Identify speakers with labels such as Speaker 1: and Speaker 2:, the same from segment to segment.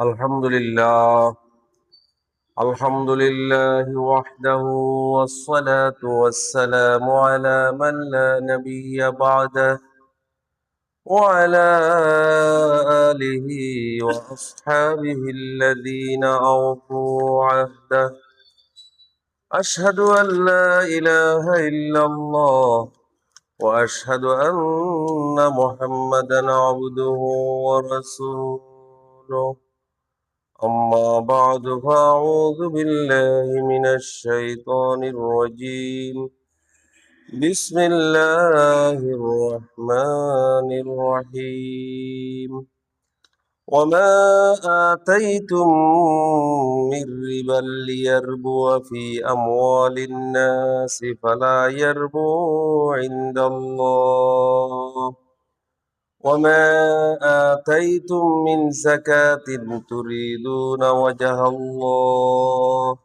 Speaker 1: الحمد لله. الحمد لله وحده، والصلاة والسلام على من لا نبي بعده، وعلى آله وأصحابه الذين أوفوا عهده. أشهد أن لا إله إلا الله، وأشهد أن محمدا عبده ورسوله. أما بعد، فأعوذ بالله من الشيطان الرجيم. بسم الله الرحمن الرحيم. وما آتيتم من ربا ليربو في أموال الناس فلا يربو عند الله، وما آتيتم من زكاة تريدون وجه الله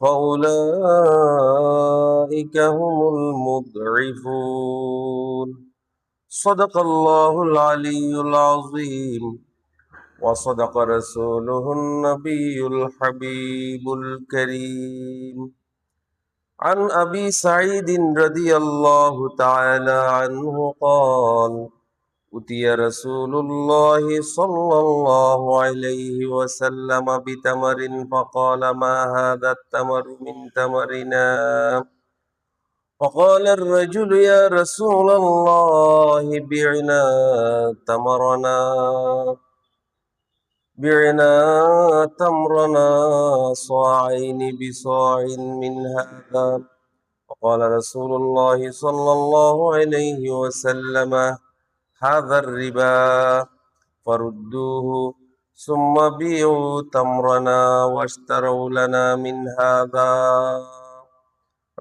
Speaker 1: فأولئك هم المضعفون. صدق الله العلي العظيم، وصدق رسوله النبي الحبيب الكريم. عن أبي سعيد رضي الله تعالى عنه قال: أتي رسول الله صلى الله عليه وسلم بتمر فقال: ما هذا التمر من تمرنا؟ فقال الرجل: يا رسول الله بعنا تمرنا، بعنا تمرنا صاعين بصاع من هذا. فقال رسول الله صلى الله عليه وسلم: هذا الربا فردوه ثم بيعوا تمرنا واشتروا لنا من هذا.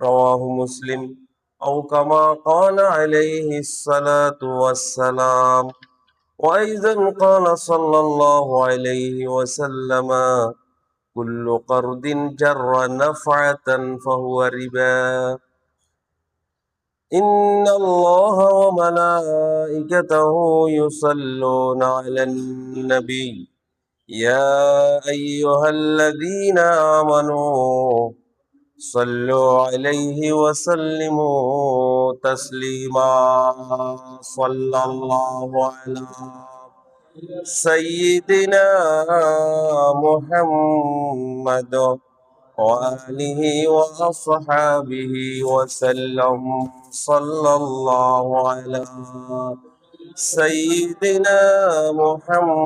Speaker 1: رواه مسلم، أو كما قال عليه الصلاة والسلام. وأيضا قال صلى الله عليه وسلم: كل قرض جر نفعة فهو ربا. إن الله وملائكته يصلون على النبي، يا أيها الذين آمنوا صلوا عليه وسلموا تسليما. صلى الله على سيدنا محمد وآله وأصحابه وسلم. صلى الله على سيدنا محمد